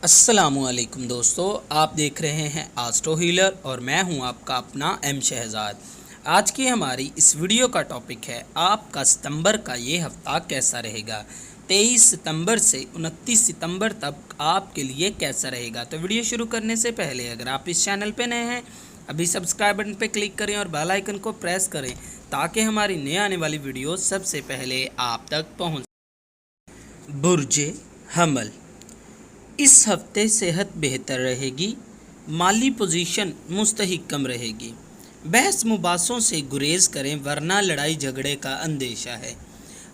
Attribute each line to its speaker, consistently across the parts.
Speaker 1: अस्सलामुअलैकुम दोस्तों, आप देख रहे हैं आस्ट्रो हीलर और मैं हूं आपका अपना एम शहजाद। आज की हमारी इस वीडियो का टॉपिक है आपका सितंबर का ये हफ्ता कैसा रहेगा। 23 सितंबर से 29 सितंबर तक आपके लिए कैसा रहेगा। तो वीडियो शुरू करने से पहले अगर आप इस चैनल पर नए हैं, अभी सब्सक्राइब बटन पर क्लिक करें और बेल आइकन को प्रेस करें ताकि हमारी नई आने वाली वीडियो सबसे पहले आप तक पहुँच। बुर्ज हमल, इस हफ्ते सेहत बेहतर रहेगी, माली पोजीशन मुस्तहकम रहेगी। बहस मुबासों से गुरेज करें वरना लड़ाई झगड़े का अंदेशा है।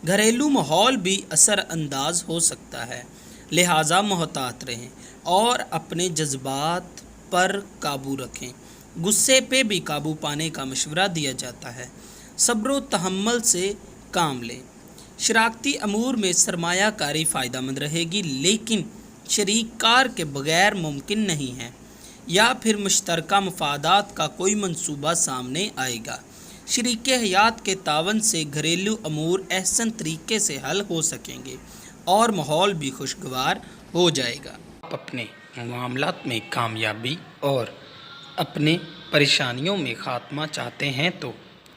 Speaker 1: घरेलू माहौल भी असर अंदाज हो सकता है, लिहाजा मोहतात रहें और अपने जज्बात पर काबू रखें। गुस्से पे भी काबू पाने का मशवरा दिया जाता है। सब्र तहम्मुल से काम लें। शराकती अमूर में सरमायाकारी फ़ायदेमंद रहेगी, लेकिन शरीक कार के बगैर मुमकिन नहीं है, या फिर मुश्तरका मफादात का कोई मंसूबा सामने आएगा। शरीक हयात के तावन से घरेलू अमूर अहसन तरीके से हल हो सकेंगे और माहौल भी खुशगवार हो जाएगा। आप अपने मामलात में कामयाबी और अपने परेशानियों में ख़ात्मा चाहते हैं तो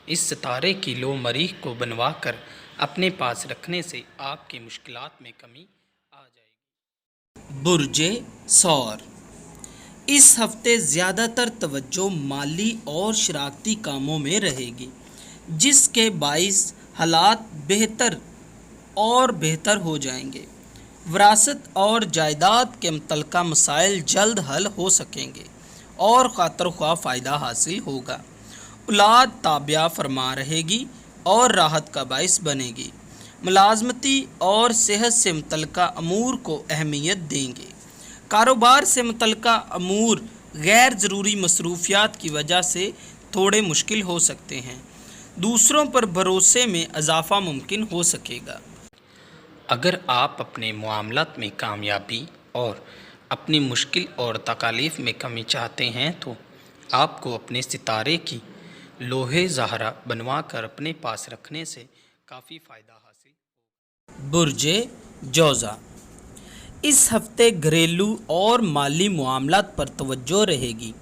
Speaker 1: इस सितारे की लो मरीख को बनवा कर अपने पास रखने से आपकी मुश्किलात में कमी आ जाएगी। बुर्ज सौर, इस हफ्ते ज़्यादातर तवज्जो माली और शराकती कामों में रहेगी, जिसके बाइस हालात बेहतर और बेहतर हो जाएंगे। विरासत और जायदाद के मुतल्लिका मसाइल जल्द हल हो सकेंगे और खातर ख्वाह फ़ायदा हासिल होगा। औलाद ताबिया फरमा रहेगी और राहत का बाइस बनेगी। मुलाजमती और सेहत से मुतल्लिका अमूर को अहमियत देंगे। कारोबार से मुतल्लिका अमूर गैर ज़रूरी मसरूफियात की वजह से थोड़े मुश्किल हो सकते हैं। दूसरों पर भरोसे में इजाफ़ा मुमकिन हो सकेगा। अगर आप अपने मामलात में कामयाबी और अपनी मुश्किल और तकालीफ में कमी चाहते हैं तो आपको अपने सितारे की लोहे ज़हरा बनवा कर अपने पास रखने से काफ़ी फ़ायदा हासिल होगा। बुर्ज जौज़ा, इस हफ्ते घरेलू और माली मामलात पर तवज्जो रहेगी।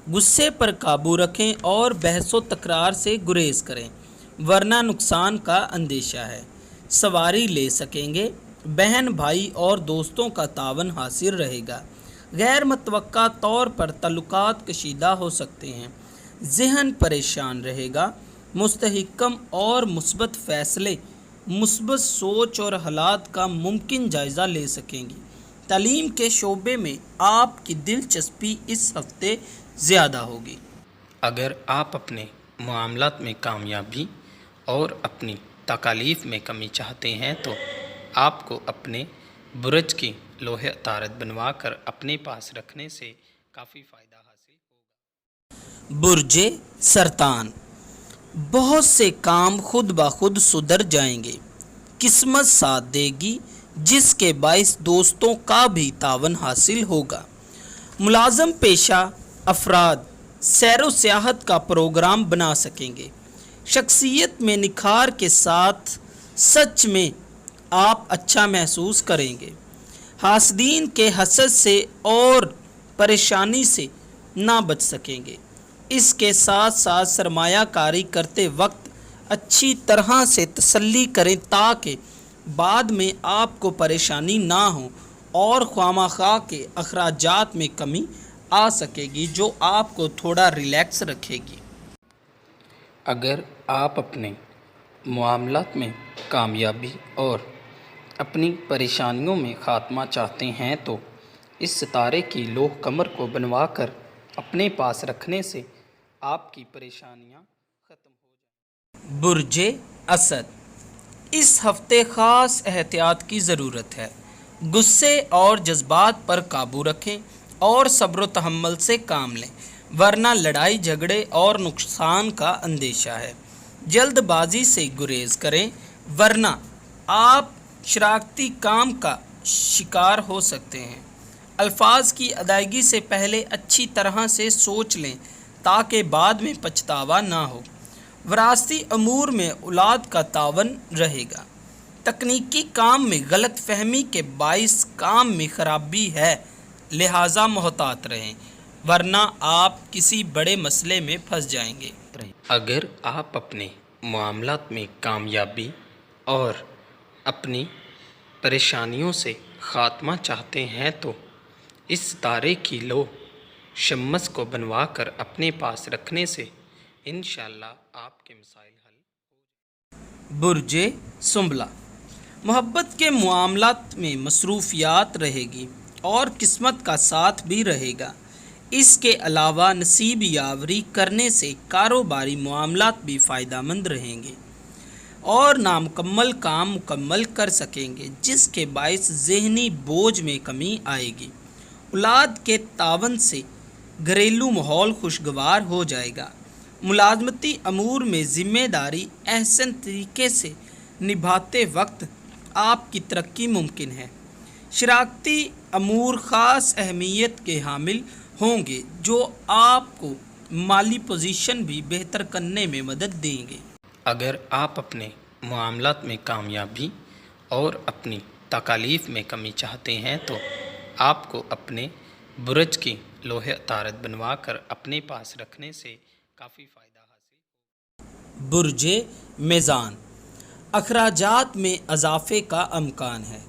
Speaker 1: गुस्से पर काबू रखें और बहसो तकरार से गुरेज करें वरना नुकसान का अंदेशा है। सवारी ले सकेंगे। बहन भाई और दोस्तों का तावन हासिल रहेगा। गैर मुतवक्का तौर पर तल्लुकात कशीदा हो सकते हैं। ज़हन परेशान रहेगा। मुस्तहकम और मुस्बत फ़ैसले, मुस्बत सोच और हालात का मुमकिन जायज़ा ले सकेंगी। तालीम के शोबे में आपकी दिलचस्पी इस हफ्ते ज़्यादा होगी। अगर आप अपने मामलात में कामयाबी और अपनी तकालीफ में कमी चाहते हैं तो आपको अपने बुर्ज की लोहे तारत बनवा कर अपने पास रखने से काफ़ी फ़ायदा हासिल होगा। बुर्ज सरतान, बहुत से काम खुद ब खुद सुधर जाएंगे। किस्मत साथ देगी, जिसके बाइस दोस्तों का भी तावन हासिल होगा। मुलाजम पेशा अफराद सैर सियाहत का प्रोग्राम बना सकेंगे। शख्सियत में निखार के साथ सच में आप अच्छा महसूस करेंगे। हासदीन के हसद से और परेशानी से ना बच सकेंगे। इसके साथ साथ सरमायाकारी करते वक्त अच्छी तरह से तसल्ली करें ताकि बाद में आपको परेशानी ना हो और ख्वामखा के अखराजात में कमी आ सकेगी जो आपको थोड़ा रिलैक्स रखेगी। अगर आप अपने मामलात में कामयाबी और अपनी परेशानियों में ख़ात्मा चाहते हैं तो इस सितारे की लोह कमर को बनवा कर अपने पास रखने से आपकी परेशानियां ख़त्म हो जाएंगी। बुर्ज असद, इस हफ्ते ख़ास एहतियात की ज़रूरत है। गुस्से और जज्बात पर काबू रखें और सब्र तहम्मुल से काम लें वरना लड़ाई झगड़े और नुकसान का अंदेशा है। जल्दबाजी से गुरेज करें वरना आप शराकती काम का शिकार हो सकते हैं। अल्फाज की अदायगी से पहले अच्छी तरह से सोच लें ताकि बाद में पछतावा ना हो। विरासती अमूर में औलाद का तावन रहेगा। तकनीकी काम में गलत फहमी के बाइस काम में खराबी है, لہٰذا محتاط رہیں ورنہ آپ کسی بڑے مسئلے میں پھنس جائیں گے۔ اگر آپ اپنے معاملات میں کامیابی اور اپنی پریشانیوں سے خاتمہ چاہتے ہیں تو اس ستارے کی لو شمس کو بنوا کر اپنے پاس رکھنے سے انشاءاللہ آپ کے مسائل حل۔ برج سنبلہ، محبت کے معاملات میں مصروفیات رہے گی اور قسمت کا ساتھ بھی رہے گا۔ اس کے علاوہ نصیب یاوری کرنے سے کاروباری معاملات بھی فائدہ مند رہیں گے اور نامکمل کام مکمل کر سکیں گے، جس کے باعث ذہنی بوجھ میں کمی آئے گی۔ اولاد کے تعاون سے گھریلو ماحول خوشگوار ہو جائے گا۔ ملازمتی امور میں ذمہ داری احسن طریقے سے نبھاتے وقت آپ کی ترقی ممکن ہے۔ شراکتی امور خاص اہمیت کے حامل ہوں گے جو آپ کو مالی پوزیشن بھی بہتر کرنے میں مدد دیں گے۔ اگر آپ اپنے معاملات میں کامیابی اور اپنی تکالیف میں کمی چاہتے ہیں تو آپ کو اپنے برج کی لوح عطارد بنوا کر اپنے پاس رکھنے سے کافی فائدہ حاصل ہوگا۔ برج میزان، اخراجات میں اضافے کا امکان ہے۔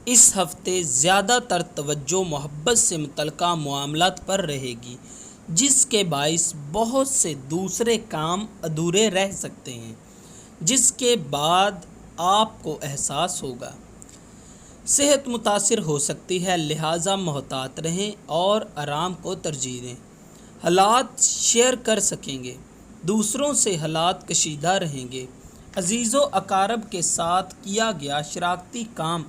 Speaker 1: اس ہفتے زیادہ تر توجہ محبت سے متعلقہ معاملات پر رہے گی، جس کے باعث بہت سے دوسرے کام ادھورے رہ سکتے ہیں، جس کے بعد آپ کو احساس ہوگا۔ صحت متاثر ہو سکتی ہے، لہٰذا محتاط رہیں اور آرام کو ترجیح دیں۔ حالات شیئر کر سکیں گے، دوسروں سے حالات کشیدہ رہیں گے۔ عزیز و اقارب کے ساتھ کیا گیا شراکتی کام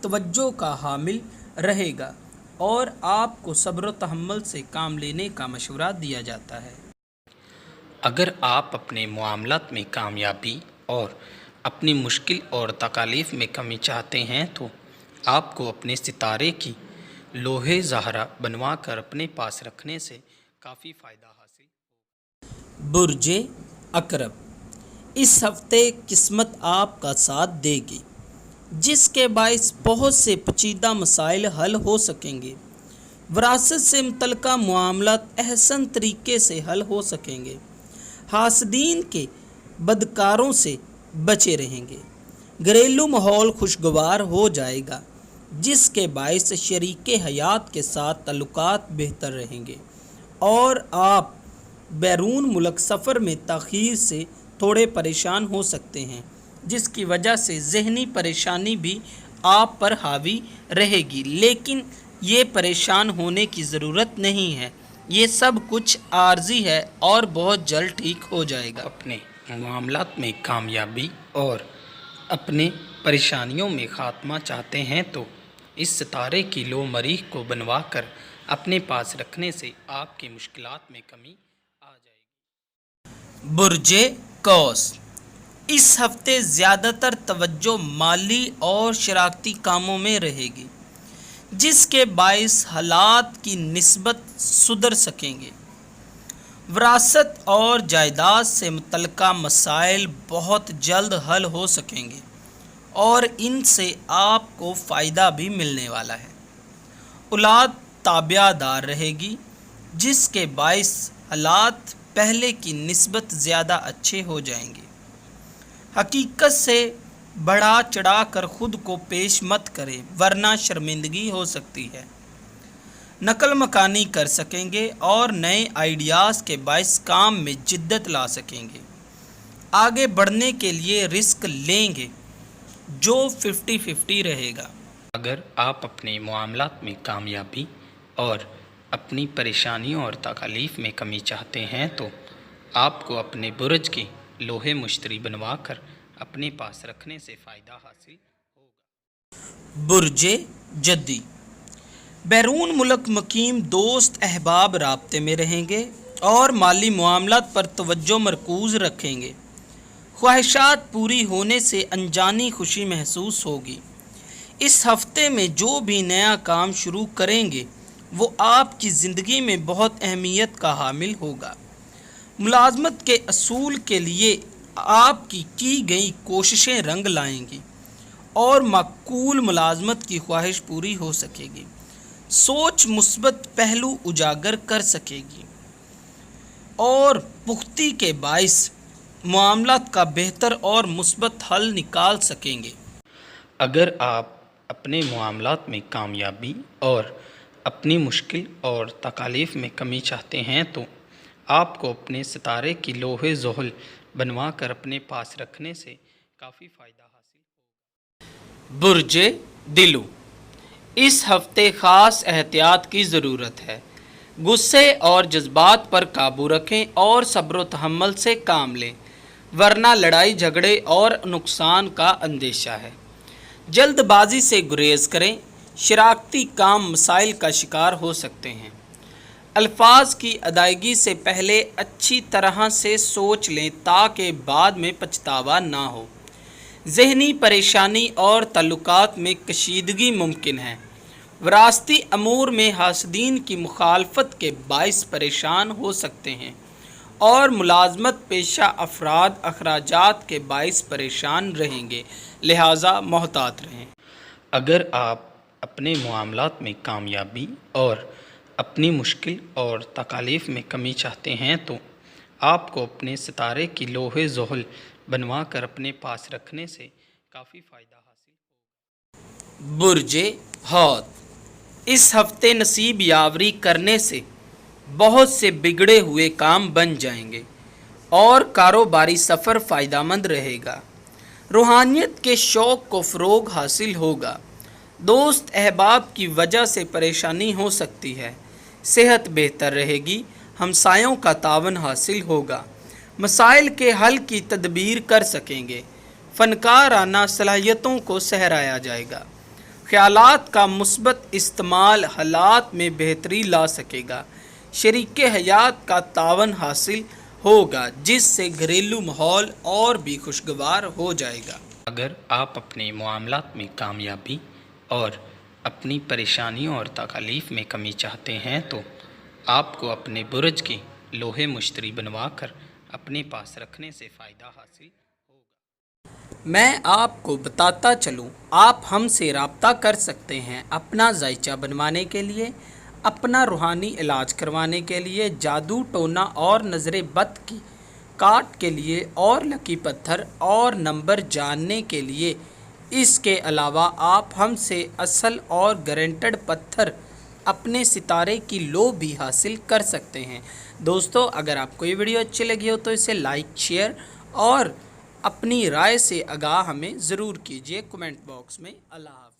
Speaker 1: توجہ کا حامل رہے گا اور آپ کو صبر و تحمل سے کام لینے کا مشورہ دیا جاتا ہے۔ اگر آپ اپنے معاملات میں کامیابی اور اپنی مشکل اور تکالیف میں کمی چاہتے ہیں تو آپ کو اپنے ستارے کی لوح زہرا بنوا کر اپنے پاس رکھنے سے کافی فائدہ حاصل ہوگا۔ برج عقرب، اس ہفتے قسمت آپ کا ساتھ دے گی، جس کے باعث بہت سے پیچیدہ مسائل حل ہو سکیں گے۔ وراثت سے متعلقہ معاملات احسن طریقے سے حل ہو سکیں گے۔ حاسدین کے بدکاروں سے بچے رہیں گے۔ گھریلو ماحول خوشگوار ہو جائے گا، جس کے باعث شریک حیات کے ساتھ تعلقات بہتر رہیں گے اور آپ بیرون ملک سفر میں تاخیر سے تھوڑے پریشان ہو سکتے ہیں، جس کی وجہ سے ذہنی پریشانی بھی آپ پر حاوی رہے گی، لیکن یہ پریشان ہونے کی ضرورت نہیں ہے، یہ سب کچھ عارضی ہے اور بہت جلد ٹھیک ہو جائے گا۔ اپنے معاملات میں کامیابی اور اپنے پریشانیوں میں خاتمہ چاہتے ہیں تو اس ستارے کی لو مریخ کو بنوا کر اپنے پاس رکھنے سے آپ کی مشکلات میں کمی آ جائے گی۔ برج قوس، اس ہفتے زیادہ تر توجہ مالی اور شراکتی کاموں میں رہے گی، جس کے باعث حالات کی نسبت سدھر سکیں گے۔ وراثت اور جائیداد سے متعلقہ مسائل بہت جلد حل ہو سکیں گے اور ان سے آپ کو فائدہ بھی ملنے والا ہے۔ اولاد تابع دار رہے گی، جس کے باعث حالات پہلے کی نسبت زیادہ اچھے ہو جائیں گے۔ حقیقت سے بڑھا چڑھا کر خود کو پیش مت کریں ورنہ شرمندگی ہو سکتی ہے۔ نقل مکانی کر سکیں گے اور نئے آئیڈیاز کے باعث کام میں جدت لا سکیں گے۔ آگے بڑھنے کے لیے رسک لیں گے جو 50-50 رہے گا۔ اگر آپ اپنے معاملات میں کامیابی اور اپنی پریشانیوں اور تکالیف میں کمی چاہتے ہیں تو آپ کو اپنے برج کی لوح مشتری بنوا کر اپنے پاس رکھنے سے فائدہ حاصل ہوگا۔ برج جدی، بیرون ملک مقیم دوست احباب رابطے میں رہیں گے اور مالی معاملات پر توجہ مرکوز رکھیں گے۔ خواہشات پوری ہونے سے انجانی خوشی محسوس ہوگی۔ اس ہفتے میں جو بھی نیا کام شروع کریں گے وہ آپ کی زندگی میں بہت اہمیت کا حامل ہوگا۔ ملازمت کے اصول کے لیے آپ کی گئی کوششیں رنگ لائیں گی اور معقول ملازمت کی خواہش پوری ہو سکے گی۔ सोच मुस्बत पहलू उजागर कर सकेगी और पुख्ती के बाइस मामलात का बेहतर और मुस्बत हल निकाल सकेंगे। अगर आप अपने मामलात में कामयाबी और अपनी मुश्किल और तकालीफ में कमी चाहते हैं तो आपको अपने सितारे की लोहे ज़ोहल बनवा कर अपने पास रखने से काफ़ी फ़ायदा हासिल होगा। बुर्जे दिलू, इस हफ्ते ख़ास एहतियात की ज़रूरत है। गुस्से और जज्बात पर काबू रखें और सब्र तहम्मुल से काम लें, वरना लड़ाई झगड़े और नुकसान का अंदेशा है। जल्दबाजी से गुरेज करें, शरारती काम मसाइल का शिकार हो सकते हैं। अल्फाज की अदायगी से पहले अच्छी तरह से सोच लें ताकि बाद में पछतावा ना हो। ज़हनी परेशानी और तल्लुकात में कशीदगी मुमकिन है। विरासती अमूर में हासदीन की मुखालफत के बाइस परेशान हो सकते हैं और मुलाजमत पेशा अफराद अखराजात के बाइस परेशान रहेंगे, लिहाजा मोहतात रहें। अगर आप अपने मामलात में कामयाबी और अपनी मुश्किल और तकालीफ में कमी चाहते हैं तो आपको अपने सितारे की लोहे ज़ोहल बनवा कर अपने पास रखने से काफ़ी फ़ायदा हासिल होगा। बुर्जे हौत, इस हफ्ते नसीब यावरी करने से बहुत से बिगड़े हुए काम बन जाएंगे और कारोबारी सफ़र फ़ायदामंद रहेगा। रूहानियत के शौक़ को फ़रोग़ हासिल होगा। दोस्त अहबाब की वजह से परेशानी हो सकती है। सेहत बेहतर रहेगी, हमसायों का तावन हासिल होगा। मसाइल के हल की तदबीर कर सकेंगे। फ़नकाराना सलाहियतों को सहराया जाएगा। ख़यालात का मुस्बत इस्तेमाल हालात में बेहतरी ला सकेगा। शरीके हयात का तावन हासिल होगा जिससे घरेलू माहौल और भी खुशगवार हो जाएगा। अगर आप अपने मामलात में कामयाबी और अपनी परेशानियों और तकालीफ में कमी चाहते हैं तो आपको अपने बुर्ज की लोहे मुश्तरी बनवा कर अपने पास रखने से फ़ायदा हासिल होगा। मैं आपको बताता चलूँ, आप हमसे रब्ता कर सकते हैं अपना जायचा बनवाने के लिए, अपना रूहानी इलाज करवाने के लिए, जादू टोना और नज़र बद की काट के लिए और लकी पत्थर और नंबर जानने के लिए। इसके अलावा आप हमसे असल और गारंटेड पत्थर अपने सितारे की लो भी हासिल कर सकते हैं। दोस्तों, अगर आपको ये वीडियो अच्छी लगी हो तो इसे लाइक, शेयर और अपनी राय से आगाह हमें ज़रूर कीजिए कमेंट बॉक्स में। अल्लाह हाफ़िज़।